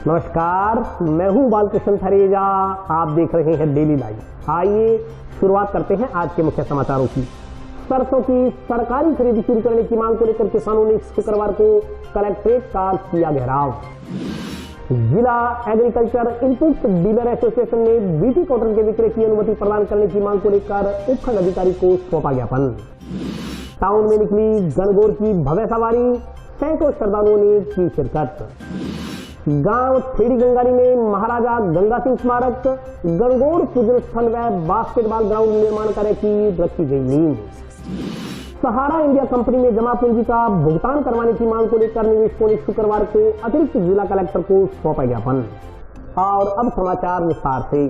नमस्कार, मैं हूं बालकृष्ण थरेजा। आप देख रहे हैं डेली लाइव। आइए शुरुआत करते हैं आज के मुख्य समाचारों की। सरसों की सरकारी खरीदी शुरू करने की मांग को लेकर किसानों ने शुक्रवार को कलेक्ट्रेट का किया घेराव। जिला एग्रीकल्चर इनपुट डीलर एसोसिएशन ने बीटी कॉटन के विक्रय की अनुमति प्रदान करने की मांग को लेकर उपखंड अधिकारी को सौंपा ज्ञापन। टाउन में निकली गणगौर की भव्य सवारी, सैकड़ों श्रद्धालुओं ने की शिरकत। गांव थेड़ी गंगारी में महाराजा गंगा सिंह स्मारक, गणगौर पूजन स्थल व बास्केटबॉल ग्राउंड निर्माण कार्य की रखी गई नींव। सहारा इंडिया कंपनी में जमा पूंजी का भुगतान करवाने की मांग को लेकर निवेशकों ने शुक्रवार को अतिरिक्त जिला कलेक्टर को सौंपा ज्ञापन। और अब समाचार विस्तार से।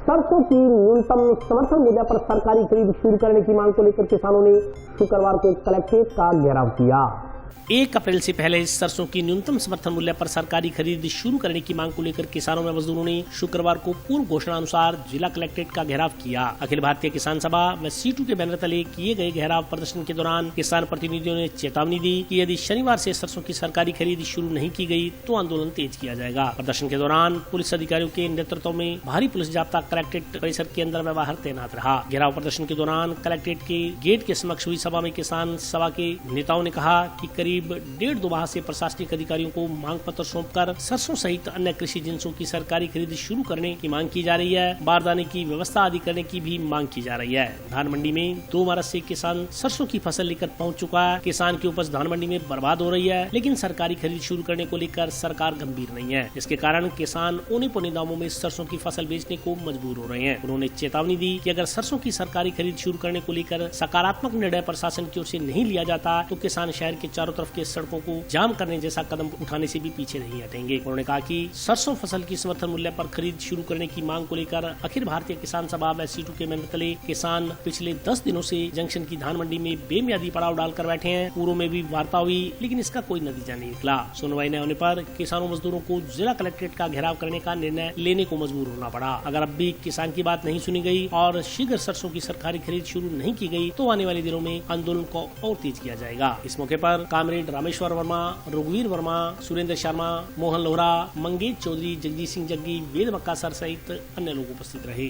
सरसों की न्यूनतम समर्थन मूल्य पर सरकारी खरीद शुरू करने की मांग को लेकर किसानों ने शुक्रवार को कलेक्ट्रेट का घेराव किया। 1 अप्रैल से पहले सरसों की न्यूनतम समर्थन मूल्य पर सरकारी खरीद शुरू करने की मांग को लेकर किसानों व मजदूरों ने शुक्रवार को पूर्व घोषणा अनुसार जिला कलेक्ट्रेट का घेराव किया। अखिल भारतीय किसान सभा व C2 के बैनर तले किए गए घेराव प्रदर्शन के दौरान किसान प्रतिनिधियों ने चेतावनी दी कि यदि शनिवार से सरसों की सरकारी खरीद शुरू नहीं की गई तो आंदोलन तेज किया जाएगा। प्रदर्शन के दौरान पुलिस अधिकारियों के नेतृत्व में भारी पुलिस जाब्ता कलेक्ट्रेट परिसर के अंदर व बाहर तैनात रहा। घेराव प्रदर्शन के दौरान कलेक्ट्रेट के गेट के समक्ष हुई सभा में किसान सभा के नेताओं ने कहा कि करीब 1.5-2 माह से प्रशासनिक अधिकारियों को मांग पत्र सौंपकर सरसों सहित अन्य कृषि जिंसों की सरकारी खरीद शुरू करने की मांग की जा रही है। बारदाने की व्यवस्था आदि करने की भी मांग की जा रही है। धान मंडी में 2 मार्च से किसान सरसों की फसल लेकर पहुंच चुका है। किसान की उपज धान मंडी में बर्बाद हो रही है, लेकिन सरकारी खरीद शुरू करने को लेकर सरकार गंभीर नहीं है। इसके कारण किसान औने पौने दामों में सरसों की फसल बेचने को मजबूर हो रहे हैं। उन्होंने चेतावनी दी कि अगर सरसों की सरकारी खरीद शुरू करने को लेकर सकारात्मक निर्णय प्रशासन की ओर से नहीं लिया जाता तो किसान शहर के चारों तरफ के सड़कों को जाम करने जैसा कदम उठाने से भी पीछे नहीं हटेंगे। उन्होंने कहा कि सरसों फसल की समर्थन मूल्य पर खरीद शुरू करने की मांग को लेकर अखिल भारतीय किसान सभा व C2 के बैनर तले किसान पिछले 10 दिनों से जंक्शन की धान मंडी में बेमियादी पड़ाव डालकर बैठे हैं। पूर्व में भी वार्ता हुई, लेकिन इसका कोई नतीजा नहीं निकला। सुनवाई न होने पर किसानों मजदूरों को जिला कलेक्ट्रेट का घेराव करने का निर्णय लेने को मजबूर होना पड़ा। अगर अब भी किसान की बात नहीं सुनी गई और शीघ्र सरसों की सरकारी खरीद शुरू नहीं की गई तो आने वाले दिनों में आंदोलन को और तेज किया जाएगा। इस मौके पर कामरेड रामेश्वर वर्मा, रघुवीर वर्मा, सुरेंद्र शर्मा, मोहन लोहरा, मंगेश चौधरी, जगजीत सिंह जग्गी, वेद मक्का सर सहित अन्य लोग उपस्थित रहे।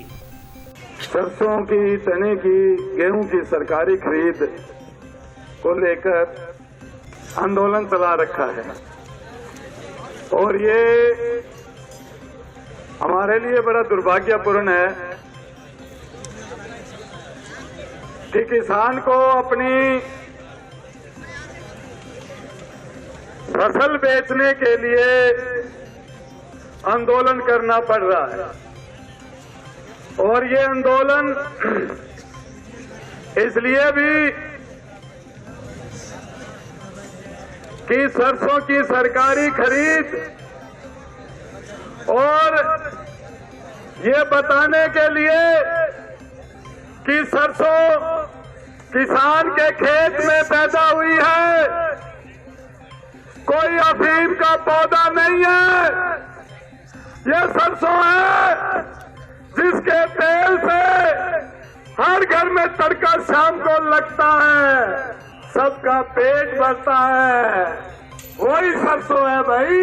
सरसों की, चने की, गेहूं की सरकारी खरीद को लेकर आंदोलन चला रखा है और ये हमारे लिए बड़ा दुर्भाग्यपूर्ण है कि किसान को अपनी फसल बेचने के लिए आंदोलन करना पड़ रहा है और ये आंदोलन इसलिए भी कि सरसों की सरकारी खरीद और ये बताने के लिए कि सरसों किसान के खेत में पैदा हुई है, कोई अफीम का पौधा नहीं है। ये सरसों है जिसके तेल से हर घर में तड़का शाम को लगता है, सबका पेट भरता है। वही सरसों है भाई,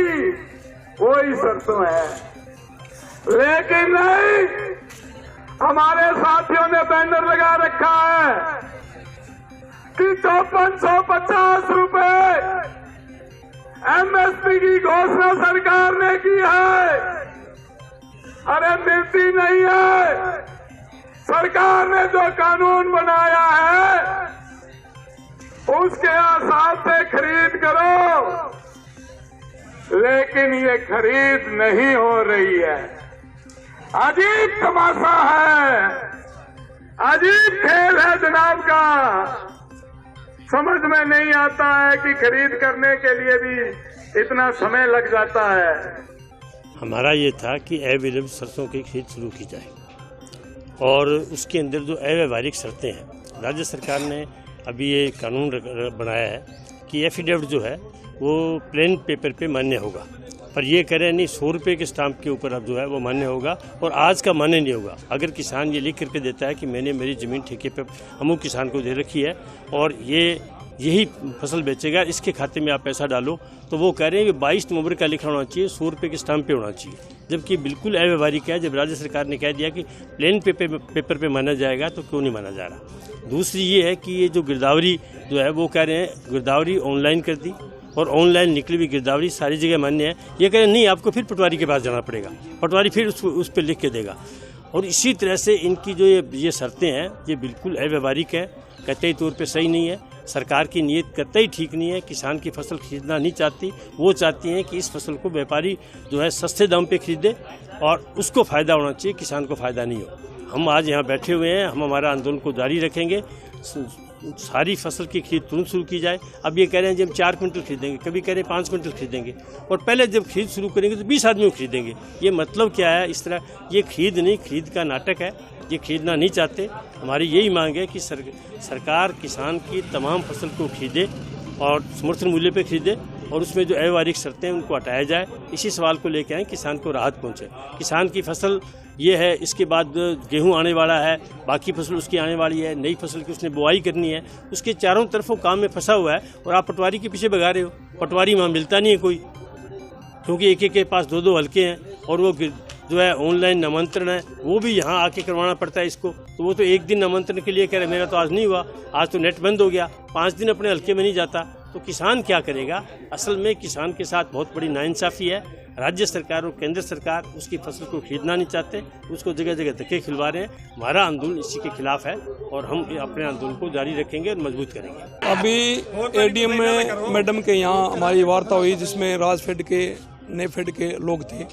वही सरसों है। लेकिन नहीं, हमारे साथियों ने बैनर लगा रखा है कि 5450 रुपए MSP की घोषणा सरकार ने की है। अरे मिलती नहीं है। सरकार ने जो कानून बनाया है उसके आधार से खरीद करो, लेकिन ये खरीद नहीं हो रही है। अजीब तमाशा है, अजीब खेल है जनाब का। समझ में नहीं आता है कि खरीद करने के लिए भी इतना समय लग जाता है। हमारा ये था कि अविलंब सरसों की खरीद शुरू की जाए और उसके अंदर जो अव्यवहारिक शर्तें हैं, राज्य सरकार ने अभी ये कानून बनाया है कि एफिडेविट जो है वो प्लेन पेपर पे मान्य होगा, पर ये कह रहे हैं नहीं 100 रुपये के स्टाम्प के ऊपर अब जो है वो मान्य होगा और आज का मान्य नहीं होगा। अगर किसान ये लिख करके देता है कि मैंने मेरी ज़मीन ठेके पे अमुक किसान को दे रखी है और ये यही फसल बेचेगा, इसके खाते में आप पैसा डालो। तो वो कह रहे हैं कि 22 नवंबर का लिखा होना चाहिए, 100 रुपये के स्टाम्प पे होना चाहिए, जबकि बिल्कुल अव्यवहारिक है। जब राज्य सरकार ने कह दिया कि प्लेन पेपर पे माना जाएगा तो क्यों नहीं माना जा रहा। दूसरी ये है कि ये जो गिरदावरी जो है वो कह रहे हैं गिरदावरी ऑनलाइन कर दी, और ऑनलाइन निकली हुई गिरदावरी सारी जगह मान्य है। ये कह रहे हैं नहीं, आपको फिर पटवारी के पास जाना पड़ेगा, पटवारी फिर उस पर लिख के देगा। और इसी तरह से इनकी जो ये शर्तें हैं ये बिल्कुल अव्यवहारिक है, कतई तौर पे सही नहीं है। सरकार की नीयत कतई ठीक नहीं है। किसान की फसल खरीदना नहीं चाहती, वो चाहती हैं कि इस फसल को व्यापारी जो है सस्ते दाम पे खरीदे और उसको फ़ायदा होना चाहिए, किसान को फ़ायदा नहीं हो। हम आज यहाँ बैठे हुए हैं, हम हमारा आंदोलन को जारी रखेंगे। सारी फसल की खरीद तुरंत शुरू की जाए। अब ये कह रहे हैं जब 4 क्विंटल खरीदेंगे, कभी कह रहे हैं 5 क्विंटल खरीदेंगे, और पहले जब खरीद शुरू करेंगे तो 20 आदमी खरीदेंगे। ये मतलब क्या है? इस तरह ये खरीद नहीं, खरीद का नाटक है, ये खरीदना नहीं चाहते। हमारी यही मांग है कि सरकार किसान की तमाम फसल को खरीदे और समर्थन मूल्य पे खरीदे, और उसमें जो अव्यवहारिक शर्तें हैं उनको हटाया जाए। इसी सवाल को लेकर आए, किसान को राहत पहुंचे। किसान की फसल ये है, इसके बाद गेहूं आने वाला है, बाकी फसल उसकी आने वाली है, नई फसल की उसने बुआई करनी है, उसके चारों तरफ वो काम में फंसा हुआ है, और आप पटवारी के पीछे भगा रहे हो। पटवारी वहाँ मिलता नहीं है कोई, क्योंकि एक एक के पास 2-2 हल्के हैं, और वो जो है ऑनलाइन नामांतरण है वो भी यहाँ आके करवाना पड़ता है इसको। तो वो तो एक दिन नामांतरण के लिए कह रहे मेरा तो आज नहीं हुआ, आज तो नेट बंद हो गया, 5 दिन अपने हल्के में नहीं जाता। तो किसान क्या करेगा? असल में किसान के साथ बहुत बड़ी नाइंसाफी है। राज्य सरकार और केंद्र सरकार उसकी फसल को खरीदना नहीं चाहते, उसको जगह जगह धक्के खिलवा रहे हैं। हमारा आंदोलन इसी के खिलाफ है, और हम अपने आंदोलन को जारी रखेंगे और मजबूत करेंगे। अभी एडीएम में मैडम के यहाँ हमारी वार्ता हुई, जिसमें राजफेड के नेफेड के लोग थे,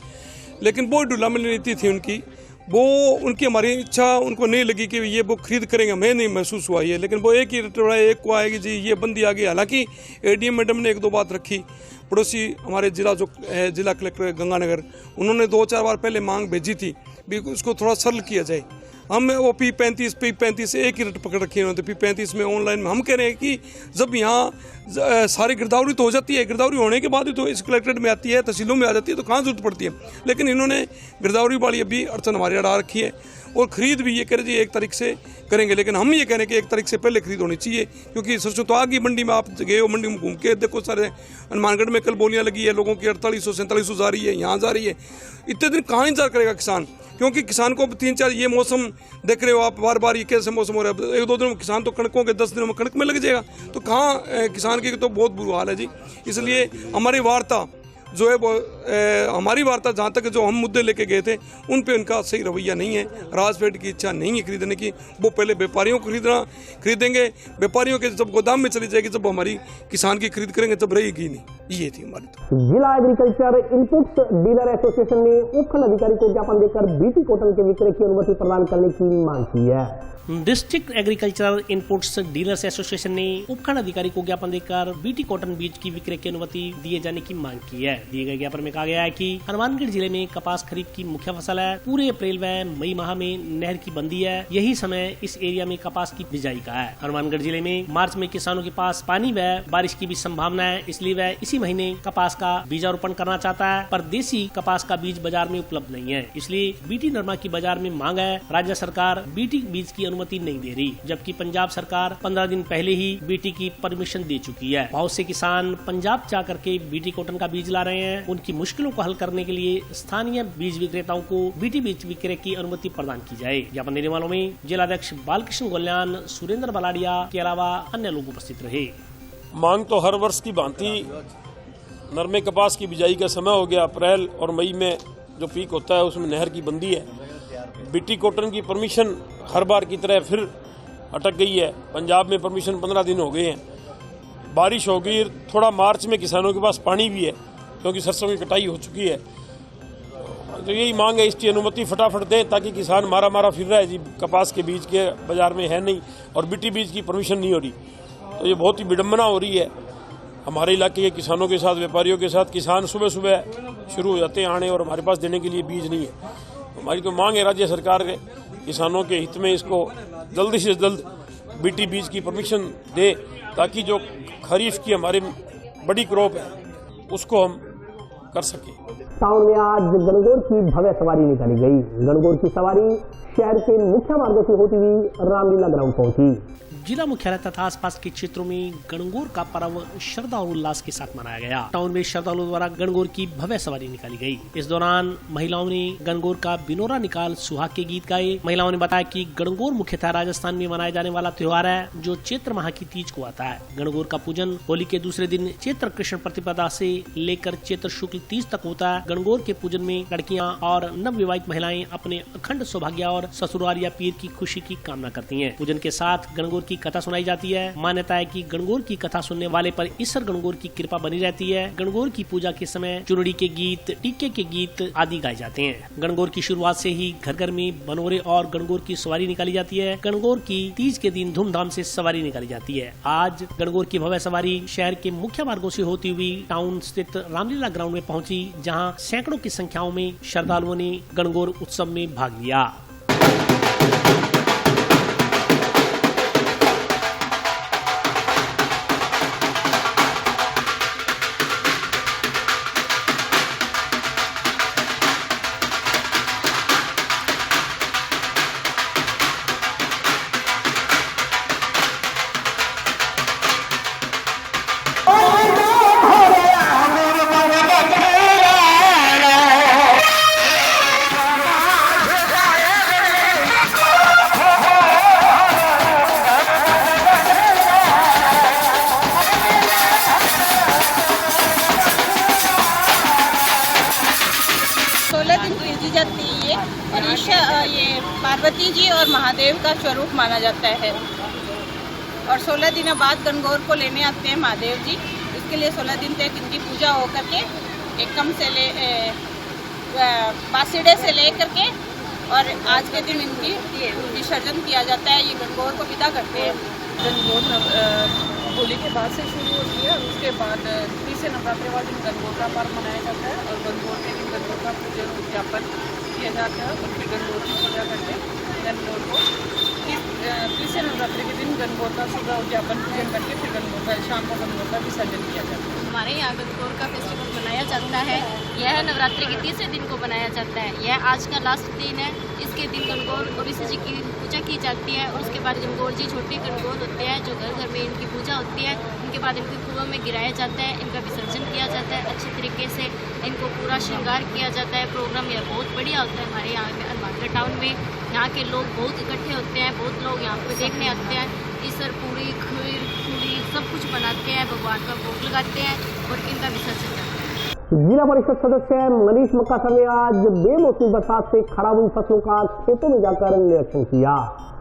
लेकिन बहुत ढुलामिली नीति थी उनकी। वो उनकी हमारी इच्छा उनको नहीं लगी कि ये वो खरीद करेंगे, हमें नहीं महसूस हुआ ये। लेकिन वो एक ही एक को आएगी जी ये बंदी आ गई। हालांकि एडीएम मैडम ने 1-2 बात रखी। पड़ोसी हमारे जिला जो है जिला कलेक्टर गंगानगर, उन्होंने 2-4 बार पहले मांग भेजी थी भी उसको थोड़ा सरल किया जाए। हम वो P35 से एक ही रेट पकड़ रखी है उन्होंने। P35 में ऑनलाइन में हम कह रहे हैं कि जब यहाँ सारी गिरदावरी तो हो जाती है, गिरदावरी होने के बाद ही तो इस कलेक्ट्रेट में आती है, तहसीलों में आ जाती है, तो कहाँ जरूरत पड़ती है। लेकिन इन्होंने गिरदावरी वाली अभी अड़चन हमारी अड़ा रखी है, और खरीद भी ये कह रहे जी 1 तारीख से करेंगे। लेकिन हम ये कह रहे हैं कि 1 तारीख से पहले खरीद होनी चाहिए, क्योंकि सरसों तो आ गई मंडी में। आप गए हो मंडी में घूम के देखो, सारे हनुमानगढ़ में कल बोलियाँ लगी है लोगों की 4800-4700 जा रही है, यहाँ जा रही है। इतने दिन कहाँ इंतजार करेगा किसान? क्योंकि किसान को 3-4 ये मौसम देख रहे हो आप, बार ये कैसे मौसम हो रहा है। 1-2 दिन में किसान तो कणकों के 10 दिनों में कणक में लग जाएगा। तो कहाँ किसान की तो बहुत बुरा हाल है जी। इसलिए हमारी वार्ता जो है वो हमारी वार्ता जहाँ तक जो हम मुद्दे लेके गए थे उन पे उनका सही रवैया नहीं है। राजफेड की इच्छा नहीं है खरीदने की। वो पहले व्यापारियों को खरीदेंगे, व्यापारियों के जब गोदाम में चली जाएगी, जब हमारी किसान की खरीद करेंगे तब रहेगी नहीं। ये थी हमारी तो। जिला एग्रीकल्चर इनपुट्स डीलर एसोसिएशन ने उपखंड अधिकारी को ज्ञापन देकर बीटी कॉटन के विक्रय की अनुमति प्रदान करने की मांग की है। District agricultural inputs dealers association ने उपखंड अधिकारी को ज्ञापन देकर बीटी कॉटन बीज की विक्रय की अनुमति दिए जाने की मांग की है। दिए गए ज्ञापन में कहा गया है कि हनुमानगढ़ जिले में कपास खरीफ की मुख्य फसल है। पूरे अप्रैल व मई माह में नहर की बंदी है, यही समय इस एरिया में कपास की बिजाई का है। हनुमानगढ़ जिले में मार्च में किसानों के पास पानी व बारिश की भी संभावना है, इसलिए वह इसी महीने कपास का बीजारोपण करना चाहता है, पर देसी कपास का बीज बाजार में उपलब्ध नहीं है। इसलिए बीटी नरमा की बाजार में मांग है। राज्य सरकार बीटी बीज की अनुमति नहीं दे रही, जबकि पंजाब सरकार 15 दिन पहले ही बीटी की परमिशन दे चुकी है। बहुत से किसान पंजाब जा करके बीटी कॉटन का बीज ला रहे हैं। उनकी मुश्किलों को हल करने के लिए स्थानीय बीज विक्रेताओं को बीटी बीज विक्रय की अनुमति प्रदान की जाए। ज्ञापन देने वालों में जिलाध्यक्ष बालकृष्ण गोल्यान, सुरेंद्र बलाडिया के अलावा अन्य लोग उपस्थित रहे। मांग तो हर वर्ष की भांति नरमे कपास की बिजाई का समय हो गया। अप्रैल और मई में जो पीक होता है उसमें नहर की बंदी है। बीटी कॉटन की परमिशन हर बार की तरह फिर अटक गई है। पंजाब में परमिशन 15 दिन हो गए हैं। बारिश हो गई, थोड़ा मार्च में किसानों के पास पानी भी है क्योंकि सरसों की कटाई हो चुकी है। तो यही मांग है इसकी अनुमति फटाफट दें ताकि किसान मारा फिर रहा है जी, कपास के बीज के बाजार में है नहीं और बीटी बीज की परमिशन नहीं हो रही। तो ये बहुत ही विडम्बना हो रही है हमारे इलाके के किसानों के साथ, व्यापारियों के साथ। किसान सुबह शुरू हो जाते हैं आने और हमारे पास देने के लिए बीज नहीं है। हमारी तो मांग है राज्य सरकार के किसानों के हित में इसको जल्दी से जल्द बीटी बीज की परमिशन दे ताकि जो खरीफ की हमारी बड़ी क्रॉप है उसको हम कर सके। सावन में आज गणगौर की भव्य सवारी निकाली गई। गणगौर की सवारी शहर के मुख्य मार्गों से होती हुई रामलीला ग्राउंड पहुंची। जिला मुख्यालय तथा आसपास के क्षेत्रों में गणगौर का पर्व श्रद्धा और उल्लास के साथ मनाया गया। टाउन में श्रद्धालुओं द्वारा गणगौर की भव्य सवारी निकाली गई। इस दौरान महिलाओं ने गणगौर का बिनोरा निकाल सुहाग के गीत गाए। महिलाओं ने बताया कि गणगौर मुख्यतः राजस्थान में मनाया जाने वाला त्योहार है, जो चैत्र माह की तीज को आता है। गणगौर का पूजन होली के दूसरे दिन चैत्र कृष्ण प्रतिपदा से लेकर चैत्र शुक्ल तीज तक होता है। गणगौर के पूजन में लड़कियां और नवविवाहित महिलाएं अपने अखंड सौभाग्य और ससुराल या पीर की खुशी की कामना करती हैं। पूजन के साथ गणगौर की कथा सुनाई जाती है। मान्यता है कि गणगौर की कथा सुनने वाले पर ईश्वर गणगौर की कृपा बनी रहती है। गणगौर की पूजा के समय चुनरी के गीत, टीके के गीत आदि गाए जाते हैं। गणगौर की शुरुआत से ही घर घर में बनोरे और गणगौर की सवारी निकाली जाती है। गणगौर की तीज के दिन धूमधाम से सवारी निकाली जाती है। आज गणगौर की भव्य सवारी शहर के मुख्य मार्गों से होती हुई टाउन स्थित रामलीला ग्राउंड में पहुंची, जहां सैकड़ों की संख्याओं में श्रद्धालुओं ने गणगौर उत्सव में भाग लिया। ये पार्वती जी और महादेव का स्वरूप माना जाता है और 16 दिनों बाद गणगौर को लेने आते हैं महादेव जी। इसके लिए 16 दिन तक इनकी पूजा हो करके एकम से बासीडे से ले करके और आज के दिन इनकी विसर्जन किया जाता है। ये गणगौर को विदा करते हैं। गणगौर होली के बाद से शुरू होती है और उसके बाद तीसरे नवरात्रि वाले दिन गणगौर का पर्व मनाया जाता है और गणगौर के दिन गणगौर का पूजन उद्यापन किया जाता है और फिर गणगौर की पूजा करके गणगौर को तीसरे नवरात्रि के दिन गणगौर का सुबह उद्यापन पूजन करके फिर गणगौर का शाम को गणगौर का विसर्जन किया जाता है। हमारे यहाँ गणगौर का फेस्टिवल मनाया जाता है। यह नवरात्रि के तीसरे दिन को मनाया जाता है। यह आज का लास्ट दिन है। इसके दिन गणगौर ओडिसी जी की पूजा की जाती है और उसके बाद गणगौर जी छोटे गणगौर होते हैं जो घर घर में इनकी पूजा होती है। उनके बाद इनके कुआं में गिराया जाता है, इनका विसर्जन किया जाता है। अच्छे तरीके से इनको पूरा श्रृंगार किया जाता है। प्रोग्राम यह बहुत बढ़िया होता है। हमारे यहाँ में हनुमानगढ़ टाउन में यहाँ के लोग बहुत इकट्ठे होते हैं। बहुत लोग यहाँ पे देखने आते हैं। ईसर पूरी खीर पूरी सब कुछ बनाते हैं, भगवान का भोग लगाते हैं और इनका विसर्जन करते हैं। जिला परिषद सदस्य मनीष मक्कासर ने आज बेमौसमी बरसात से खराब हुई फसलों का खेतों में जाकर निरीक्षण किया।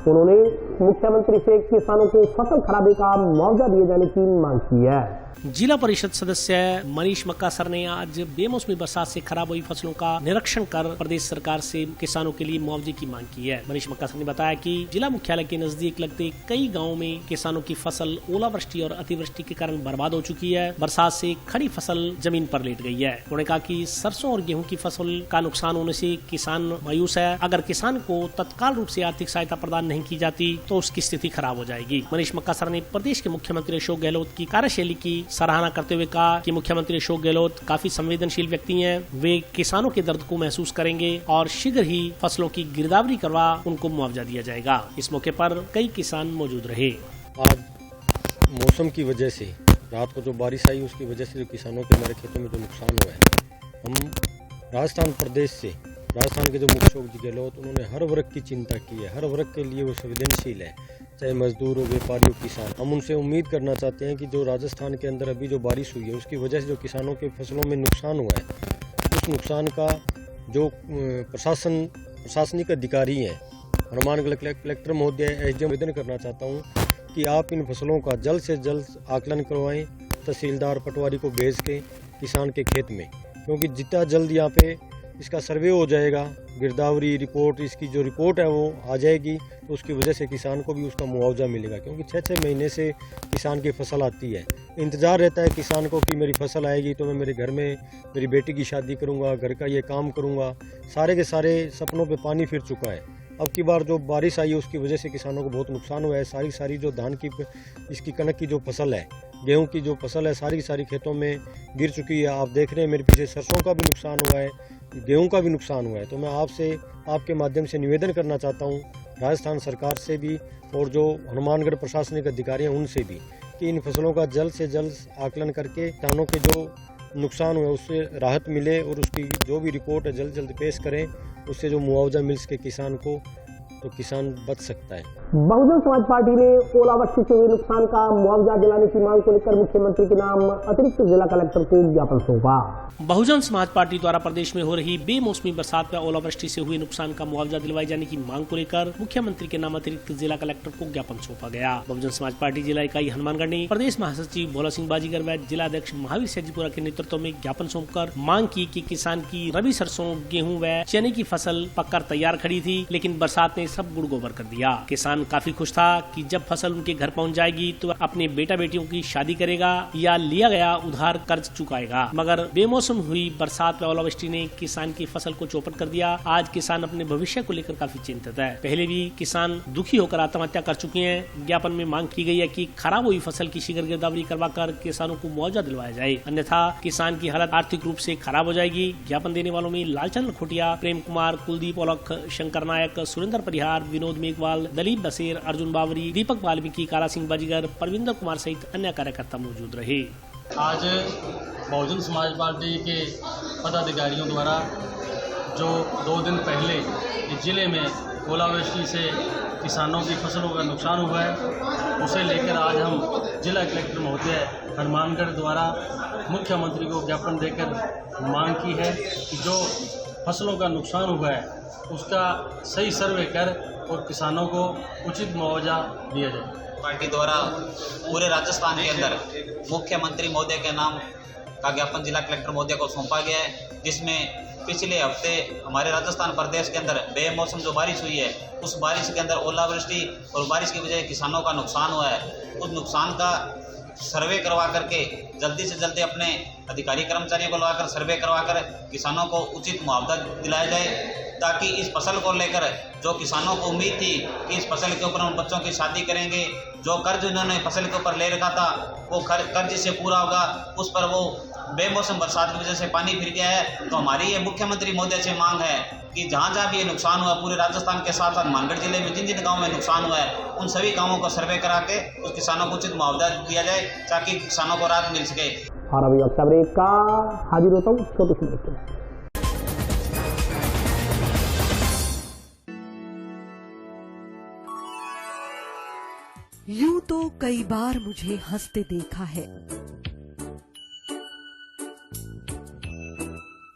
उन्होंने मुख्यमंत्री से किसानों को फसल खराबे का मुआवजा दिए जाने की मांग की है। जिला परिषद सदस्य मनीष मक्कासर ने आज बेमौसमी बरसात से खराब हुई फसलों का निरीक्षण कर प्रदेश सरकार से किसानों के लिए मुआवजे की मांग की है। मनीष मक्कासर ने बताया कि जिला मुख्यालय के नजदीक लगते कई गांवों में किसानों की फसल ओलावृष्टि और अतिवृष्टि के कारण बर्बाद हो चुकी है। बरसात से खड़ी फसल जमीन पर लेट गई है। उन्होंने कहा कि सरसों और गेहूं की फसल का नुकसान होने से किसान मायूस है। अगर किसान को तत्काल रूप से आर्थिक सहायता प्रदान नहीं की जाती तो उसकी स्थिति खराब हो जाएगी। मनीष मक्कासर ने प्रदेश के मुख्यमंत्री अशोक गहलोत की कार्यशैली की सराहना करते हुए कहा कि मुख्यमंत्री अशोक गहलोत काफी संवेदनशील व्यक्ति हैं। वे किसानों के दर्द को महसूस करेंगे और शीघ्र ही फसलों की गिरदावरी करवा उनको मुआवजा दिया जाएगा। इस मौके पर कई किसान मौजूद रहे। आज मौसम की वजह से रात को जो बारिश आई उसकी वजह से जो किसानों के हमारे खेतों में जो नुकसान हुआ है, हम राजस्थान प्रदेश से राजस्थान के जो मुख्य अशोक जी गहलोत उन्होंने हर वर्ग की चिंता की है। हर वर्ग के लिए वो संवेदनशील है, चाहे मजदूर हो, व्यापारी हो, किसान। हम उनसे उम्मीद करना चाहते हैं कि जो राजस्थान के अंदर अभी जो बारिश हुई है उसकी वजह से जो किसानों के फसलों में नुकसान हुआ है, उस नुकसान का जो प्रशासनिक अधिकारी हैं, हनुमानगढ़ कलेक्टर महोदय, एसडीएम, आवेदन करना चाहता हूँ कि आप इन फसलों का जल्द से जल्द आकलन करवाएं तहसीलदार पटवारी को भेज के किसान के खेत में, क्योंकि जितना जल्द यहाँ पे इसका सर्वे हो जाएगा, गिरदावरी रिपोर्ट, इसकी जो रिपोर्ट है वो आ जाएगी, तो उसकी वजह से किसान को भी उसका मुआवजा मिलेगा। क्योंकि 6-6 महीने से किसान की फसल आती है, इंतज़ार रहता है किसान को कि मेरी फसल आएगी तो मैं मेरे घर में मेरी बेटी की शादी करूँगा, घर का ये काम करूँगा। सारे के सारे सपनों पे पानी फिर चुका है। अब की बार जो बारिश आई है उसकी वजह से किसानों को बहुत नुकसान हुआ है। सारी जो धान की इसकी कनक की जो फसल है, गेहूं की जो फसल है, सारी खेतों में गिर चुकी है। आप देख रहे हैं मेरे पीछे सरसों का भी नुकसान हुआ है, गेहूं का भी नुकसान हुआ है। तो मैं आपसे आपके माध्यम से निवेदन करना चाहता हूं राजस्थान सरकार से भी और जो हनुमानगढ़ प्रशासनिक अधिकारी हैं उनसे भी कि इन फसलों का जल्द से जल्द आकलन करके किसानों के जो नुकसान हुआ उससे राहत मिले और उसकी जो भी रिपोर्ट है जल्द जल्द पेश करें, उससे जो मुआवजा मिल सके किसान को, तो किसान बच सकता है। बहुजन समाज पार्टी ने ओलावृष्टि से हुए नुकसान का मुआवजा दिलाने की मांग को लेकर मुख्यमंत्री के नाम अतिरिक्त जिला कलेक्टर को ज्ञापन सौंपा। बहुजन समाज पार्टी द्वारा प्रदेश में हो रही बेमौसमी बरसात व ओलावृष्टि से हुए नुकसान का मुआवजा दिलवाए जाने की मांग को लेकर मुख्यमंत्री के नाम अतिरिक्त जिला कलेक्टर को ज्ञापन सौंपा गया। बहुजन समाज पार्टी जिला इकाई हनुमानगढ़ ने प्रदेश महासचिव भोला सिंह बाजीगर व जिला अध्यक्ष महावीर सैजीपुरा के नेतृत्व में ज्ञापन सौंपकर मांग की कि किसान की रबी सरसों, गेहूं व चने की फसल पककर तैयार खड़ी थी, लेकिन बरसात ने सब गुड़ गोबर कर दिया। किसान काफी खुश था कि जब फसल उनके घर पहुंच जाएगी तो अपने बेटा बेटियों की शादी करेगा या लिया गया उधार कर्ज चुकाएगा, मगर बेमौसम हुई बरसात व ओलावृष्टि ने किसान की फसल को चौपट कर दिया। आज किसान अपने भविष्य को लेकर काफी चिंतित है। पहले भी किसान दुखी होकर आत्महत्या कर चुके हैं। ज्ञापन में मांग की गई है कि खराब हुई फसल की शीघ्र गिरदावरी करवाकर किसानों को मुआवजा दिलवाया जाए, अन्यथा किसान की हालत आर्थिक रूप से खराब हो जाएगी। ज्ञापन देने वालों में लालचंद खोटिया, प्रेम कुमार, कुलदीप औलख, शंकर नायक, सुरेंद्र परिहार, विनोद मेघवाल, दलीप बसेर, अर्जुन बावरी, दीपक वाल्मीकि, काला सिंह बाजीगर, परविंदर कुमार सहित अन्य कार्यकर्ता मौजूद रहे। आज बहुजन समाज पार्टी के पदाधिकारियों द्वारा जो 2 दिन पहले इस जिले में ओलावृष्टि से किसानों की फसलों का नुकसान हुआ है, उसे लेकर आज हम जिला कलेक्टर महोदय हनुमानगढ़ द्वारा मुख्यमंत्री को ज्ञापन देकर मांग की है कि जो फसलों का नुकसान हुआ है उसका सही सर्वे कर और किसानों को उचित मुआवजा दिया जाए। पार्टी द्वारा पूरे राजस्थान के अंदर मुख्यमंत्री महोदय के नाम का ज्ञापन जिला कलेक्टर महोदय को सौंपा गया है, जिसमें पिछले हफ्ते हमारे राजस्थान प्रदेश के अंदर बेमौसम जो बारिश हुई है, उस बारिश के अंदर ओलावृष्टि और बारिश की वजह से किसानों का नुकसान हुआ है। उस नुकसान का सर्वे करवा करके जल्दी से जल्दी अपने अधिकारी कर्मचारियों को लगाकर सर्वे करवा कर किसानों को उचित मुआवजा दिलाया जाए, ताकि इस फसल को लेकर जो किसानों को उम्मीद थी कि इस फसल के ऊपर हम बच्चों की शादी करेंगे, जो कर्ज उन्होंने फसल के ऊपर ले रखा था वो कर्ज से पूरा होगा, उस पर वो बेमौसम बरसात की वजह से पानी फिर गया है। तो हमारी ये मुख्यमंत्री महोदय से मांग है कि जहाँ जहाँ भी ये नुकसान हुआ पूरे राजस्थान के साथ साथ हनुमानगढ़ जिले में जिन जिन गाँव में नुकसान हुआ है उन सभी गाँवों को सर्वे करा के उस किसानों को उचित मुआवजा दिया जाए ताकि किसानों को राहत मिल सके। और अभी वक्त ब्रेक का हाजिर होता हूँ छोटे से ब्रेक में। यूं तो कई बार मुझे हंसते देखा है,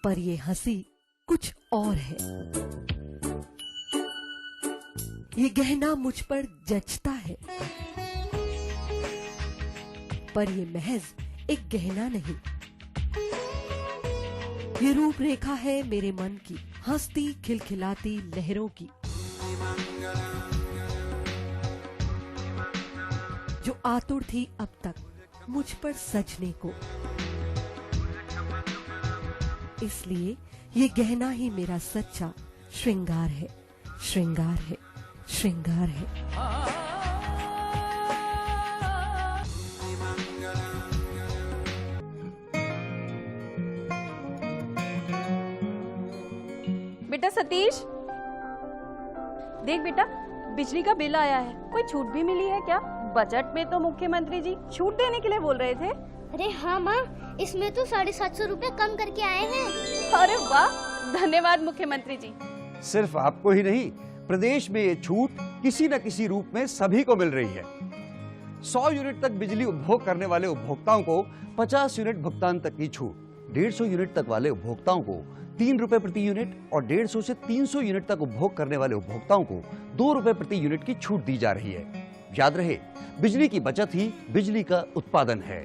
पर ये हंसी कुछ और है। ये गहना मुझ पर जचता है, पर ये महज एक गहना नहीं, ये रूपरेखा है मेरे मन की, हंसती खिलखिलाती लहरों की, जो आतुर थी अब तक मुझ पर सजने को। इसलिए ये गहना ही मेरा सच्चा श्रृंगार है, श्रृंगार है, श्रृंगार है। बेटा सतीश, देख बेटा, बिजली का बिल आया है, कोई छूट भी मिली है क्या? बजट में तो मुख्यमंत्री जी छूट देने के लिए बोल रहे थे। अरे हाँ माँ, इसमें तो 750 रुपए कम करके आए हैं। अरे वाह, धन्यवाद मुख्यमंत्री जी। सिर्फ आपको ही नहीं, प्रदेश में ये छूट किसी न किसी रूप में सभी को मिल रही है। 100 यूनिट तक बिजली उपभोग करने वाले उपभोक्ताओं को 50 यूनिट भुगतान तक की छूट, 150 यूनिट तक वाले उपभोक्ताओं को 3 रुपए प्रति यूनिट और 150 से 300 यूनिट तक उपभोग करने वाले उपभोक्ताओं को 2 रुपए प्रति यूनिट की छूट दी जा रही है। याद रहे, बिजली की बचत ही बिजली का उत्पादन है।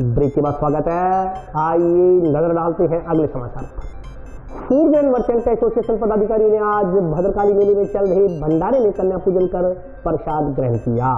ब्रेक के बाद स्वागत है। आइए नजर डालते हैं अगले समाचार पर। फूड एंड मर्चेंट एसोसिएशन पदाधिकारी ने आज भद्रकाली मेले में चल रहे भंडारे में कन्या पूजन कर प्रसाद ग्रहण किया।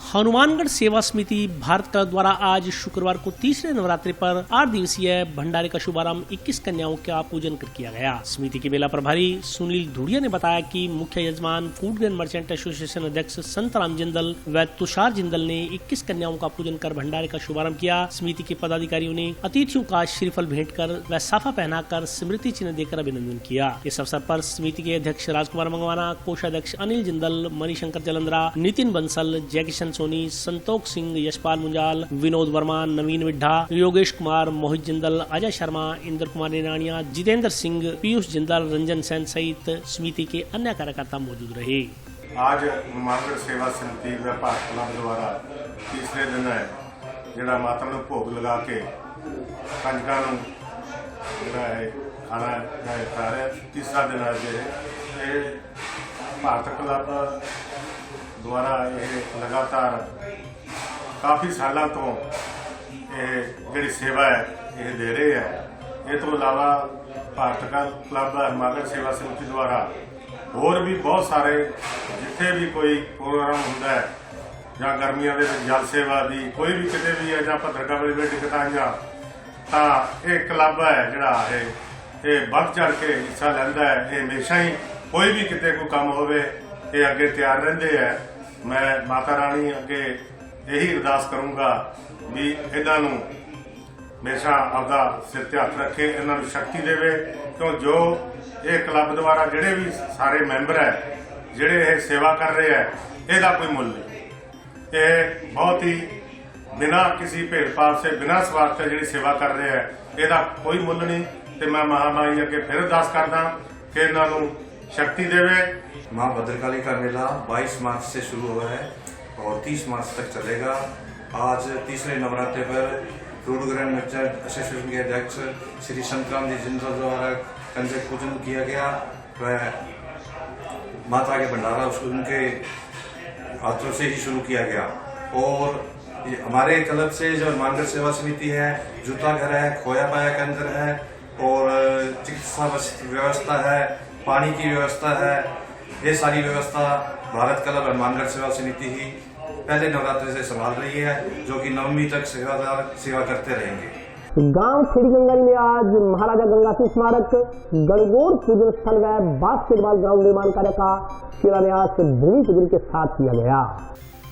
हनुमानगढ़ सेवा समिति भारत क्लब द्वारा आज शुक्रवार को तीसरे नवरात्रि पर 8 दिवसीय भंडारे का शुभारंभ 21 कन्याओं का पूजन कर किया गया। समिति के मेला प्रभारी सुनील धुड़िया ने बताया कि मुख्य यजमान फूड ग्रेन मर्चेंट एसोसिएशन अध्यक्ष संतराम जिंदल व तुषार जिंदल ने 21 कन्याओं का पूजन कर भंडारे का शुभारंभ किया। समिति के पदाधिकारियों ने अतिथियों का श्रीफल भेंट कर व साफा पहनाकर स्मृति चिन्ह देकर अभिनंदन किया। इस अवसर पर समिति के अध्यक्ष राजकुमार मंगवाना, कोषाध्यक्ष अनिल जिंदल, मणिशंकर जलंधरा, नितिन बंसल, जयकिशन सोनी, संतोष सिंह, यशपाल मुंजाल, विनोद वर्मा, नवीन विड्ढा, योगेश कुमार, मोहित जिंदल, अजय शर्मा, इंद्र कुमार निरानिया, जितेंद्र सिंह, पीयूष जिंदल, रंजन सेन सहित समिति के अन्य कार्यकर्ता मौजूद रहे। आज हनुमानगढ़ सेवा समिति व भारत क्लब द्वारा तीसरे दिन है जिहड़ा माता नूं भोग लगा के कंजकां नूं जिहड़ा है खाना खा रहे। तीसरा दिन है भारत क्लब द्वारा यह लगातार काफ़ी सालों तो जी सेवा है ये दे रहे हैं। ये तो अलावा भारत क्लब हनुमानगढ़ सेवा समिति द्वारा होर भी बहुत सारे जिथे भी कोई प्रोग्राम होंदा है या गर्मियों के जल सेवा की कोई भी किते भी है या भद्रका वाली भी टिकट आईयां तो ये क्लब है जिहड़ा ये बढ़ चढ़ के हिस्सा लैंदा है। ये हमेशा ही कोई भी किते कोई काम होवे ये अगे तैयार रहते हैं। मैं माता रानी अगे यही अरदास करूंगा भी इन्हां नूं हमेशा आपदा सिर ते हथ रखे, इन्हां नूं शक्ति देवे। क्यों जो ये क्लब द्वारा जिहड़े भी सारे मैंबर है जिहड़े ये सेवा कर रहे हैं इसका कोई मुल नहीं। ये बहुत ही बिना किसी भेदभाव से बिना स्वार्थ से जिहड़ी सेवा कर रहे हैं इसका कोई मुल नहीं। तो मैं महामाई अगे फिर अरदास करदा कि इन्हां नूं शक्ति देवे। माँ भद्रकाली का मेला 22 मार्च से शुरू हुआ है और 30 मार्च तक चलेगा। आज तीसरे नवरात्रि पर फूड ग्रेन मर्चेंट एसोसिएशन के अध्यक्ष श्री संतराम जी जिंदल द्वारा कंजक पूजन किया गया वह माता के भंडारा उनके हाथों से ही शुरू किया गया। और हमारे क्लब से जो हनुमानगढ़ सेवा समिति है, जूता घर है, खोया पाया केंद्र है और चिकित्सा व्यवस्था है, पानी की व्यवस्था है, ये सारी व्यवस्था भारत क्लब हनुमानगढ़ सेवा समिति ही पहले नवरात्रि से संभाल रही है, जो कि नवमी तक सेवा करते रहेंगे। गांव खेड़ी गंगारी में आज महाराजा गंगा सिंह स्मारक, गणगौर पूजन स्थल व बास्केटबॉल ग्राउंड निर्माण कार्य का शिलान्यास भूमि पूजन के साथ किया गया।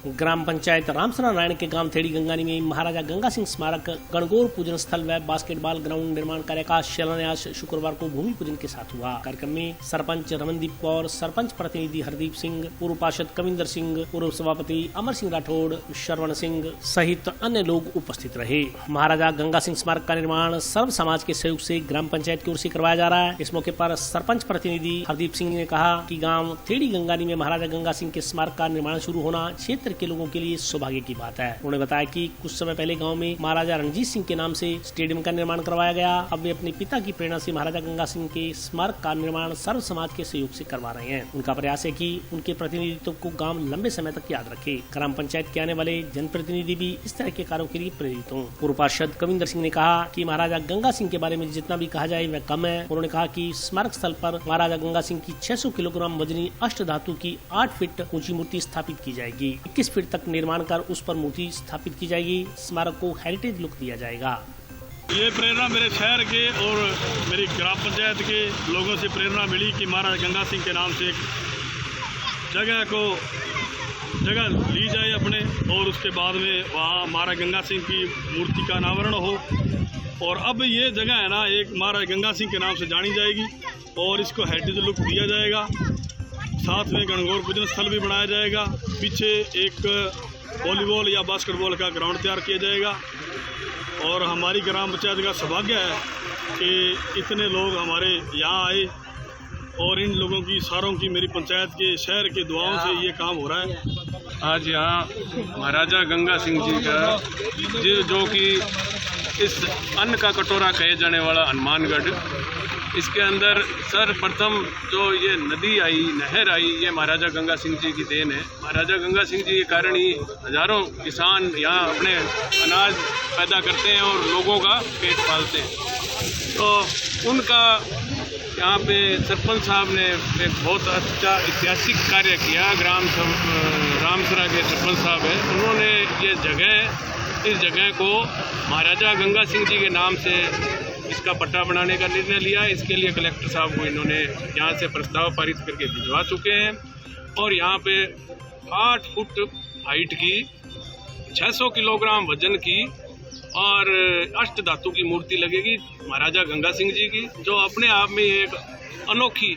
ग्राम पंचायत रामसरा नारायण के गांव थेड़ी गंगानी में महाराजा गंगा सिंह स्मारक, गणगौर पूजन स्थल व बास्केटबॉल ग्राउंड निर्माण कार्य का शिलान्यास शुक्रवार को भूमि पूजन के साथ हुआ। कार्यक्रम में सरपंच रमनदीप कौर, सरपंच प्रतिनिधि हरदीप सिंह, पूर्व पार्षद कविंदर सिंह, पूर्व सभापति अमर सिंह राठौड़, श्रवण सिंह सहित अन्य लोग उपस्थित रहे। महाराजा गंगा सिंह स्मारक का निर्माण सर्व समाज के सहयोग से ग्राम पंचायत की ओर से करवाया जा रहा है। इस मौके पर सरपंच प्रतिनिधि हरदीप सिंह ने कहा कि गाँव थेड़ी गंगानी में महाराजा गंगा सिंह के स्मारक का निर्माण शुरू होना क्षेत्र के लोगों के लिए सौभाग्य की बात है। उन्होंने बताया कि कुछ समय पहले गांव में महाराजा रणजीत सिंह के नाम से स्टेडियम का निर्माण करवाया गया। अब वे अपने पिता की प्रेरणा से महाराजा गंगा सिंह के स्मारक का निर्माण सर्व समाज के सहयोग से करवा रहे हैं। उनका प्रयास है कि उनके प्रतिनिधित्व को गांव लंबे समय तक याद रखे। ग्राम पंचायत के आने वाले जनप्रतिनिधि भी इस तरह के कार्यों के लिए प्रेरित हों। पूर्व पार्षद कविंदर सिंह ने कहा कि महाराजा गंगा सिंह के बारे में जितना भी कहा जाए वह कम है। उन्होंने कहा कि स्मारक स्थल पर महाराजा गंगा सिंह की 600 किलोग्राम वजनी अष्ट धातु की 8 फीट ऊंची मूर्ति स्थापित की जाएगी। 21 फीट तक निर्माण कर उस पर मूर्ति स्थापित की जाएगी। स्मारक को हेरिटेज लुक दिया जाएगा। ये प्रेरणा मेरे शहर के और मेरी ग्राम पंचायत के लोगों से प्रेरणा मिली कि महाराजा गंगा सिंह के नाम से एक जगह ली जाए अपने, और उसके बाद में वहाँ महाराजा गंगा सिंह की मूर्ति का अनावरण हो। और अब ये जगह है ना एक महाराजा गंगा सिंह के नाम से जानी जाएगी और इसको हेरिटेज लुक दिया जाएगा। साथ में गणगौर पूजन स्थल भी बनाया जाएगा। पीछे एक वॉलीबॉल या बास्केटबॉल का ग्राउंड तैयार किया जाएगा। और हमारी ग्राम पंचायत का सौभाग्य है कि इतने लोग हमारे यहाँ आए और इन लोगों की सारों की मेरी पंचायत के शहर के दुआओं से ये काम हो रहा है। आज यहाँ महाराजा गंगा सिंह जी का जो कि इस अन्न का कटोरा कहे जाने वाला हनुमानगढ़, इसके अंदर सर्वप्रथम जो ये नदी आई, नहर आई, ये महाराजा गंगा सिंह जी की देन है। महाराजा गंगा सिंह जी के कारण ही हजारों किसान यहाँ अपने अनाज पैदा करते हैं और लोगों का पेट पालते हैं। तो उनका यहाँ पे सरपंच साहब ने एक बहुत अच्छा ऐतिहासिक कार्य किया। ग्राम रामसरा के सरपंच साहब हैं, उन्होंने इस जगह को महाराजा गंगा सिंह जी के नाम से इसका पट्टा बनाने का निर्णय लिया। इसके लिए कलेक्टर साहब को इन्होंने यहाँ से प्रस्ताव पारित करके भिजवा चुके हैं और यहाँ पे 8 फुट हाइट की 600 किलोग्राम वजन की और अष्ट धातु की मूर्ति लगेगी महाराजा गंगा सिंह जी की, जो अपने आप में एक अनोखी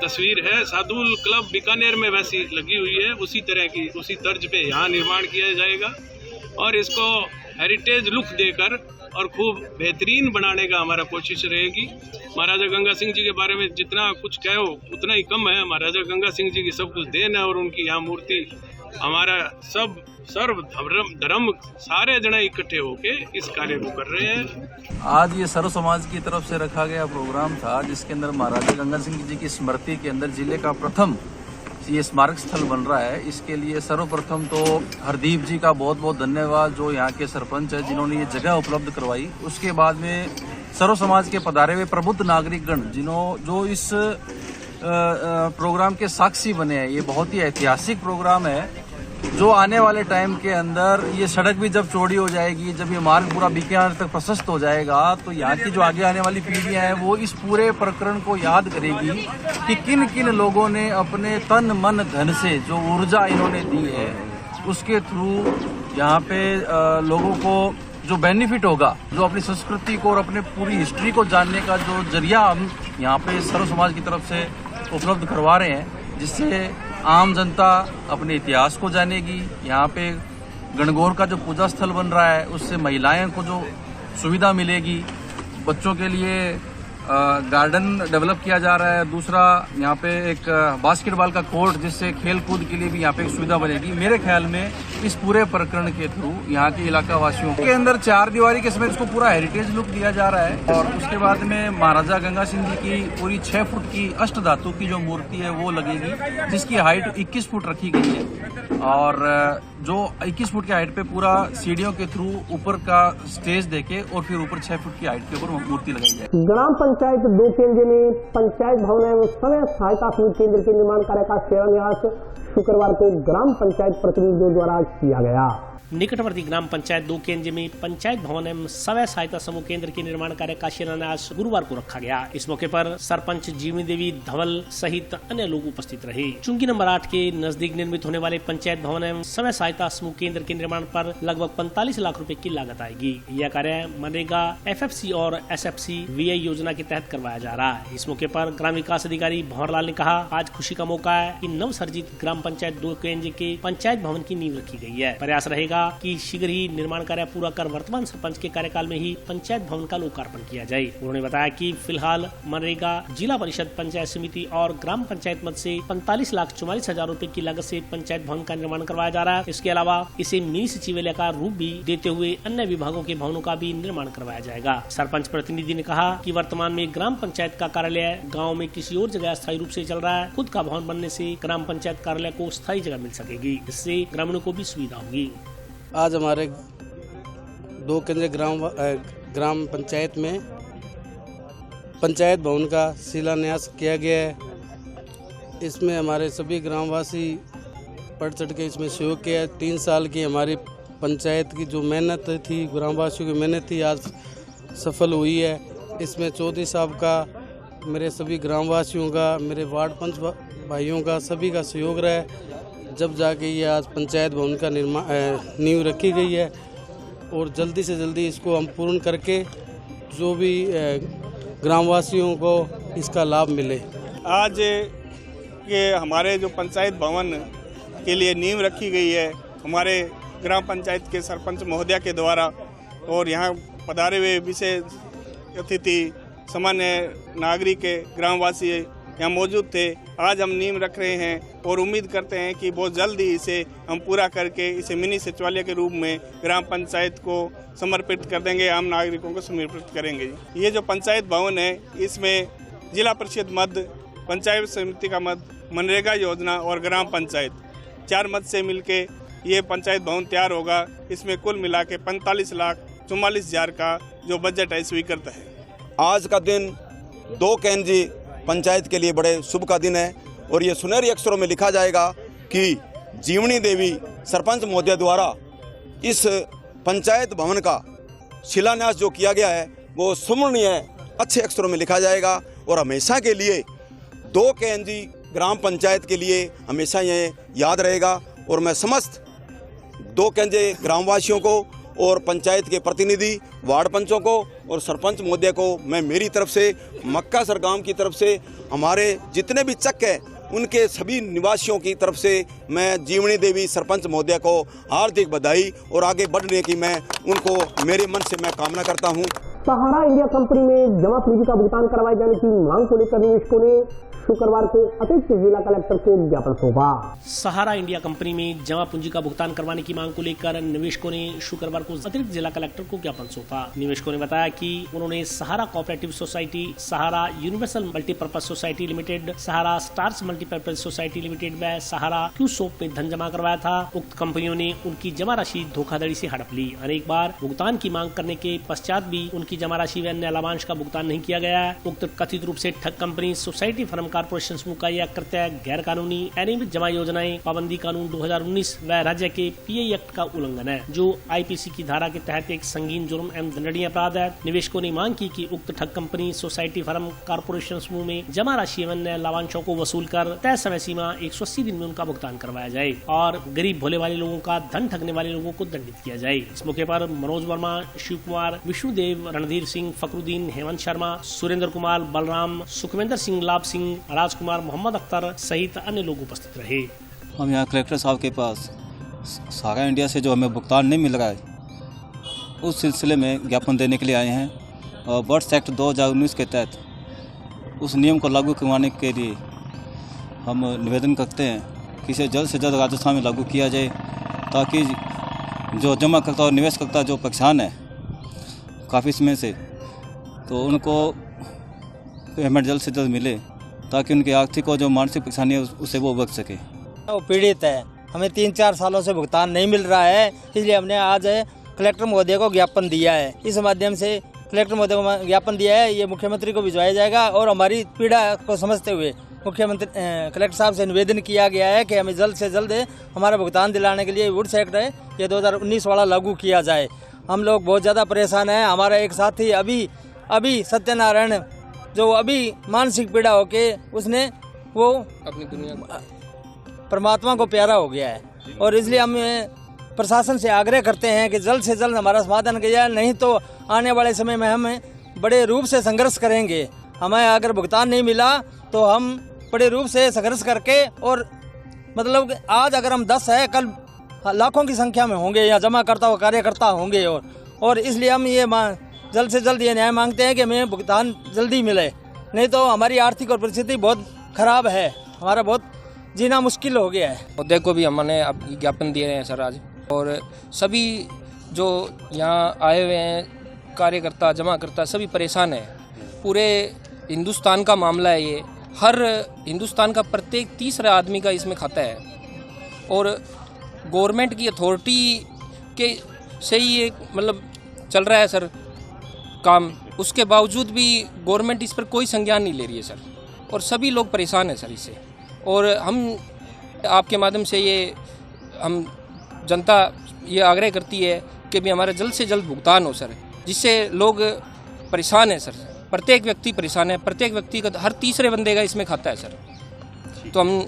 तस्वीर है। सादुल क्लब बीकानेर में वैसी लगी हुई है, उसी तरह की उसी तर्ज पे यहाँ निर्माण किया जाएगा और इसको हेरिटेज लुक देकर और खूब बेहतरीन बनाने का हमारा कोशिश रहेगी। महाराजा गंगा सिंह जी के बारे में जितना कुछ कहो उतना ही कम है। महाराजा गंगा सिंह जी की सब कुछ देन है और उनकी यहाँ मूर्ति हमारा सब सर्व धर्म सारे जने इकट्ठे होके इस कार्य को कर रहे हैं। आज ये सर्व समाज की तरफ से रखा गया प्रोग्राम था, जिसके अंदर महाराजा गंगा सिंह जी की स्मृति के अंदर जिले का प्रथम ये स्मारक स्थल बन रहा है। इसके लिए सर्वप्रथम तो हरदीप जी का बहुत बहुत धन्यवाद, जो यहाँ के सरपंच है जिन्होंने ये जगह उपलब्ध करवाई। उसके बाद में सर्व समाज के पधारे हुए प्रबुद्ध नागरिकगण जो इस प्रोग्राम के साक्षी बने हैं। ये बहुत ही ऐतिहासिक प्रोग्राम है, जो आने वाले टाइम के अंदर ये सड़क भी जब चौड़ी हो जाएगी, जब ये मार्ग पूरा बीकानेर तक प्रशस्त हो जाएगा, तो यहाँ की जो आगे आने वाली पीढ़ियां हैं वो इस पूरे प्रकरण को याद करेगी कि किन किन लोगों ने अपने तन मन धन से जो ऊर्जा इन्होंने दी है, उसके थ्रू यहाँ पे लोगों को जो बेनिफिट होगा, जो अपनी संस्कृति को और अपने पूरी हिस्ट्री को जानने का जो जरिया हम यहाँ पे सर्व समाज की तरफ से उपलब्ध करवा रहे हैं, जिससे आम जनता अपने इतिहास को जानेगी। यहाँ पे गणगौर का जो पूजा स्थल बन रहा है, उससे महिलाएं को जो सुविधा मिलेगी। बच्चों के लिए गार्डन डेवलप किया जा रहा है। दूसरा, यहाँ पे एक बास्केटबॉल का कोर्ट, जिससे खेल कूद के लिए भी यहाँ पे एक सुविधा बनेगी। मेरे ख्याल में इस पूरे प्रकरण के थ्रू यहाँ के इलाका वासियों के अंदर 4 दीवारी के समेत इसको पूरा हेरिटेज लुक दिया जा रहा है। और उसके बाद में महाराजा गंगा सिंह जी की पूरी 6 फुट की अष्ट धातु की जो मूर्ति है वो लगेगी, जिसकी हाइट 21 फुट रखी गई है। और जो 21 फुट की हाइट पे पूरा सीढ़ियों के थ्रू ऊपर का स्टेज देके और फिर ऊपर 6 फुट की हाइट के ऊपर मूर्ति लगाई जाएगी। ग्राम पंचायत 2 केंद्र में पंचायत भवन एवं स्वयं सहायता समूह केंद्र के निर्माण कार्य का शिलान्यास शुक्रवार को ग्राम पंचायत प्रतिनिधियों द्वारा किया गया। निकटवर्ती ग्राम पंचायत 2 केंद्र में पंचायत भवन एवं स्वयं सहायता समूह केंद्र के निर्माण कार्य का शिलान्यास गुरुवार को रखा गया। इस मौके पर सरपंच जीवनी देवी धवल सहित अन्य लोग उपस्थित रहे। चुंगी नंबर 8 के नजदीक निर्मित होने वाले पंचायत भवन एवं स्वयं सहायता समूह केंद्र के निर्माण पर लगभग 45 लाख रुपए की लागत आएगी। यह कार्य मनरेगा, FFC और SFC VI योजना के तहत करवाया जा रहा है। इस मौके पर ग्राम विकास अधिकारी भंवरलाल ने कहा, आज खुशी का मौका है कि नव सर्जित ग्राम पंचायत 2 केंद्र के पंचायत भवन की नींव रखी गई है। प्रयास रहेगा कि शीघ्र ही निर्माण कार्य पूरा कर वर्तमान सरपंच के कार्यकाल में ही पंचायत भवन का लोकार्पण किया जाए। उन्होंने बताया कि फिलहाल मनरेगा, जिला परिषद, पंचायत समिति और ग्राम पंचायत मद से 45,44,000 रुपए की लागत से पंचायत भवन का निर्माण करवाया जा रहा है। इसके अलावा इसे मिनी सचिवालय का रूप भी देते हुए अन्य विभागों के भवनों का भी निर्माण करवाया जाएगा। सरपंच प्रतिनिधि ने कहा कि वर्तमान में ग्राम पंचायत का कार्यालय गाँव में किसी और जगह स्थायी रूप से चल रहा है। खुद का भवन बनने से ग्राम पंचायत कार्यालय को स्थायी जगह मिल सकेगी, इससे ग्रामीणों को भी सुविधा होगी। आज हमारे 2 केंद्रीय ग्राम पंचायत में पंचायत भवन का शिलान्यास किया गया है। इसमें हमारे सभी ग्रामवासी बढ़ चढ़ के इसमें सहयोग किया है। 3 साल की हमारी पंचायत की जो मेहनत थी, ग्रामवासियों की मेहनत थी, आज सफल हुई है। इसमें चौधरी साहब का, मेरे सभी ग्रामवासियों का, मेरे वार्ड पंच भाइयों का, सभी का सहयोग रहा है, जब जाके ये आज पंचायत भवन का नींव रखी गई है। और जल्दी से जल्दी इसको हम पूर्ण करके जो भी ग्रामवासियों को इसका लाभ मिले। आज ये हमारे जो पंचायत भवन के लिए नींव रखी गई है हमारे ग्राम पंचायत के सरपंच महोदया के द्वारा, और यहाँ पधारे हुए विशेष अतिथि, सामान्य नागरिक, ग्रामवासी यहाँ मौजूद थे। आज हम नींव रख रहे हैं और उम्मीद करते हैं कि बहुत जल्दी इसे हम पूरा करके इसे मिनी सचिवालय के रूप में ग्राम पंचायत को समर्पित कर देंगे, आम नागरिकों को समर्पित करेंगे। ये जो पंचायत भवन है, इसमें जिला परिषद मद, पंचायत समिति का मद, मनरेगा योजना और ग्राम पंचायत 4 मद से मिलके ये पंचायत भवन तैयार होगा। इसमें कुल मिला के 45,44,000 का जो बजट है स्वीकृत है। आज का दिन 2 केंद्रीय पंचायत के लिए बड़े शुभ का दिन है और ये सुनहरी अक्षरों में लिखा जाएगा कि जीवनी देवी सरपंच महोदय द्वारा इस पंचायत भवन का शिलान्यास जो किया गया है वो स्मरणीय अच्छे अक्षरों में लिखा जाएगा और हमेशा के लिए 2 KNG ग्राम पंचायत के लिए हमेशा ये याद रहेगा। और मैं समस्त 2 KNG ग्रामवासियों को और पंचायत के प्रतिनिधि, वार्ड पंचों को और सरपंच महोदय को मैं मेरी तरफ से, मक्कासर गांव की तरफ से, हमारे जितने भी चक हैं उनके सभी निवासियों की तरफ से मैं जीवनी देवी सरपंच महोदय को हार्दिक बधाई और आगे बढ़ने की मैं उनको मेरे मन से मैं कामना करता हूं। सहारा इंडिया कंपनी में जमा पूंजी का भुगतान करवाए जाने की मांग को लेकर निवेशकों ने शुक्रवार को अतिरिक्त जिला कलेक्टर को ज्ञापन सौंपा। सहारा इंडिया कंपनी में जमा पूंजी का भुगतान करवाने की मांग को लेकर निवेशकों ने शुक्रवार को अतिरिक्त जिला कलेक्टर को ज्ञापन सौंपा। निवेशकों ने बताया कि उन्होंने सहारा कोऑपरेटिव सोसाइटी, सहारा यूनिवर्सल मल्टीपर्पज सोसाइटी लिमिटेड, सहारा स्टार्स मल्टीपर्पज सोसाइटी लिमिटेड व सहारा क्यूसोप में धन जमा करवाया था। उक्त कंपनियों ने उनकी जमा राशि धोखाधड़ी से हड़प ली। अनेक बार भुगतान की मांग करने के पश्चात भी उनकी जमा राशि व अन्य लाभांश का भुगतान नहीं किया गया। उक्त कथित रूप से ठग कंपनी सोसाइटी फर्म कॉर्पोरेशन समूह का यह कृत्य गैर कानूनी अनियमित जमा योजनाएं पाबंदी कानून 2019 व राज्य के PI एक्ट का उल्लंघन है, जो IPC की धारा के तहत एक संगीन जुर्म एवं दंडनीय अपराध है। निवेशकों ने मांग की कि उक्त ठग कंपनी सोसाइटी फर्म कॉर्पोरेशन समूह में जमा राशि एवं अन्य लाभांशों को वसूल कर तय समय सीमा 180 दिन में उनका भुगतान करवाया जाए और गरीब भोले वाले लोगों का धन ठगने वाले लोगों को दंडित किया जाए। इस मौके पर मनोज वर्मा, शिव कुमार, विष्णुदेव, रणधीर सिंह, फखरुद्दीन, हेमंत शर्मा, सुरेंद्र कुमार, बलराम, सुखविंदर सिंह, लाभ सिंह, राजकुमार, मोहम्मद अख्तर सहित अन्य लोग उपस्थित रहे। हम यहाँ कलेक्टर साहब के पास सहारा इंडिया से जो हमें भुगतान नहीं मिल रहा है उस सिलसिले में ज्ञापन देने के लिए आए हैं और वर्ष एक्ट 2019 के तहत उस नियम को लागू करवाने के लिए हम निवेदन करते हैं कि इसे जल्द से जल्द राजस्थान में लागू किया जाए, ताकि जो जमाकर्ता और निवेशकर्ता जो परेशान है काफ़ी समय से, तो उनको पेमेंट जल्द से जल्द मिले, ताकि उनकी आर्थिक और जो मानसिक परेशानी है उससे वो बच सके। वो पीड़ित है, हमें 3-4 सालों से भुगतान नहीं मिल रहा है, इसलिए हमने आज कलेक्टर महोदय को ज्ञापन दिया है। इस माध्यम से कलेक्टर महोदय को ज्ञापन दिया है, ये मुख्यमंत्री को भिजवाया जाएगा और हमारी पीड़ा को समझते हुए मुख्यमंत्री कलेक्टर साहब से निवेदन किया गया है कि हमें जल्द से जल्द हमारा भुगतान दिलाने के लिए वुड्स एक्ट है ये 2019 वाला लागू किया जाए। हम लोग बहुत ज़्यादा परेशान हैं। हमारा एक साथी अभी सत्यनारायण, जो अभी मानसिक पीड़ा होके उसने वो अपनी दुनिया परमात्मा को प्यारा हो गया है और इसलिए हम प्रशासन से आग्रह करते हैं कि जल्द से जल्द हमारा समाधान किया जाए, नहीं तो आने वाले समय में हम बड़े रूप से संघर्ष करेंगे। हमें अगर भुगतान नहीं मिला तो हम बड़े रूप से संघर्ष करके, और मतलब आज अगर हम 10 है, कल लाखों की संख्या में होंगे या जमाकर्ता व कार्यकर्ता होंगे और इसलिए हम ये जल्द से जल्द ये न्याय मांगते हैं कि हमें भुगतान जल्दी मिले, नहीं तो हमारी आर्थिक और परिस्थिति बहुत खराब है, हमारा बहुत जीना मुश्किल हो गया है। महोदय को भी हमने अब ज्ञापन दिए हैं सर आज, और सभी जो यहाँ आए हुए हैं कार्यकर्ता, जमाकर्ता सभी परेशान हैं। पूरे हिंदुस्तान का मामला है ये, हर हिंदुस्तान का प्रत्येक तीसरा आदमी का इसमें खाता है और गवर्नमेंट की अथॉरिटी के से ही ये मतलब चल रहा है सर काम, उसके बावजूद भी गवर्नमेंट इस पर कोई संज्ञान नहीं ले रही है सर, और सभी लोग परेशान हैं सर इससे। और हम आपके माध्यम से ये हम जनता ये आग्रह करती है कि भी हमारा जल्द से जल्द भुगतान हो सर, जिससे लोग परेशान हैं सर, प्रत्येक व्यक्ति परेशान है, प्रत्येक व्यक्ति का हर तीसरे बंदे का इसमें खाता है सर। तो हम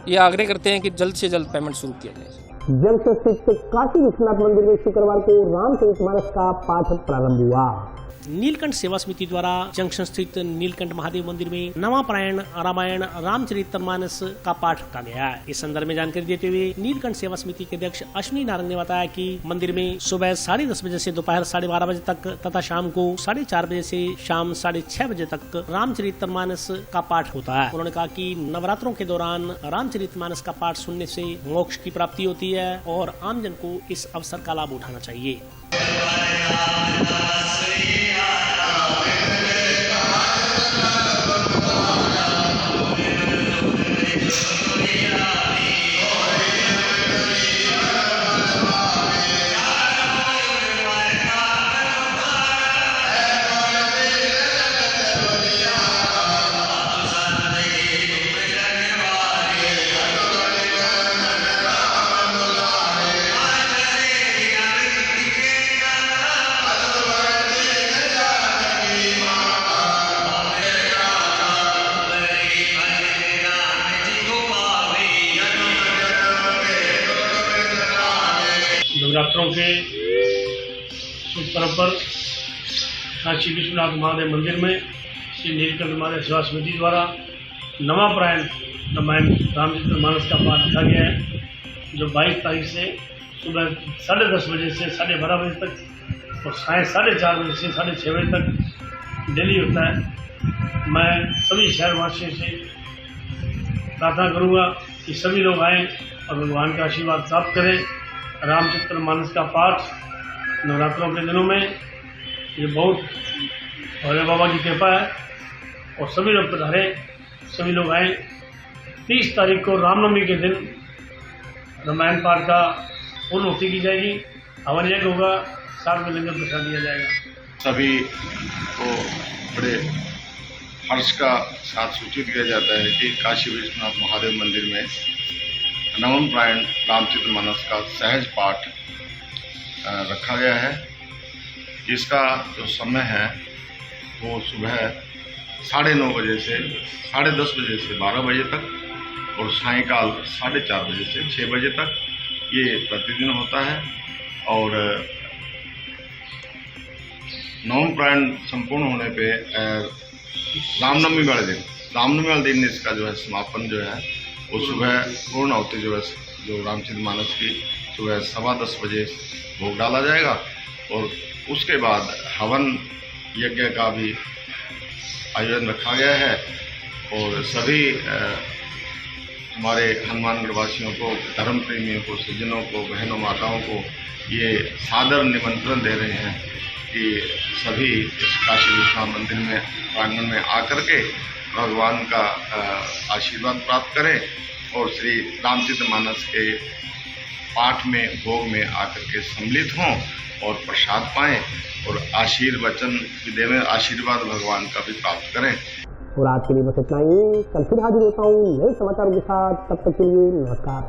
ये आग्रह करते हैं कि जल्द से जल्द पेमेंट शुरू किया जाए। जंक्शन स्थित काशी विश्वनाथ मंदिर में शुक्रवार को रामचरितमानस का पाठ प्रारंभ हुआ। नीलकंठ सेवा समिति द्वारा जंक्शन स्थित नीलकंठ महादेव मंदिर में नवापारायण रामायण रामचरितमानस का पाठ रखा गया। इस संदर्भ में जानकारी देते हुए नीलकंठ सेवा समिति के अध्यक्ष अश्विनी नारंग ने बताया कि मंदिर में सुबह 10:30 बजे से दोपहर 12:30 बजे तक तथा शाम को 4:30 बजे से शाम 6:30 बजे तक रामचरितमानस का पाठ होता है। उन्होंने कहा कि नवरात्रों के दौरान रामचरितमानस का पाठ सुनने से मोक्ष की प्राप्ति होती है और आमजन को इस अवसर का लाभ उठाना चाहिए। नवरात्रों के शुभ पर्व पर काशी विश्वनाथ महादेव मंदिर में श्री नीलकंठ महादेव सेवा समिति द्वारा नवापरायण रामायण रामचरित मानस का पाठ रखा गया है, जो 22 तारीख से सुबह 10:30 बजे से 12:30 बजे तक और साय 4:30 बजे से 6:30 बजे तक डेली होता है। मैं सभी शहरवासियों से प्रार्थना करूंगा कि सभी लोग आएं और भगवान का आशीर्वाद प्राप्त करें। रामचरित मानस का पाठ नवरात्रों के दिनों में ये बहुत भोले बाबा की कृपा है और सभी लोग पधारे, सभी लोग आए। 30 तारीख को रामनवमी के दिन रामायण पाठ का पूर्ण होती की जाएगी, हवन यज्ञ होगा, साथ में लंगर प्रसाद दिया जाएगा। सभी को बड़े हर्ष का साथ सूचित किया जाता है कि काशी विश्वनाथ महादेव मंदिर में नवमप्रायण रामचरित मानस का सहज पाठ रखा गया है। इसका जो समय है वो सुबह 9:30 बजे से 10:30 बजे से 12 बजे तक और सायंकाल 4:30 बजे से 6 बजे तक ये प्रतिदिन होता है। और नवमप्रायण संपूर्ण होने पे रामनवमी वाले दिन इसका जो है समापन जो है वो सुबह पूर्ण आहुति जो है जो रामचरित मानस की सुबह 10:15 बजे भोग डाला जाएगा और उसके बाद हवन यज्ञ का भी आयोजन रखा गया है। और सभी हमारे हनुमानगढ़ वासियों को, धर्म प्रेमियों को, सज्जनों को, बहनों माताओं को ये सादर निमंत्रण दे रहे हैं कि सभी इस काशी विश्वनाथ मंदिर में प्रांगण में आकर के भगवान का आशीर्वाद प्राप्त करें और श्री रामचरित मानस के पाठ में, भोग में आकर के सम्मिलित हों और प्रसाद पाएं और आशीर्वाद भगवान का भी प्राप्त करें। और आज के लिए बस इतना ही। कल फिर हाजिर होता हूँ नए समाचारों के साथ, तब तक के लिए नमस्कार।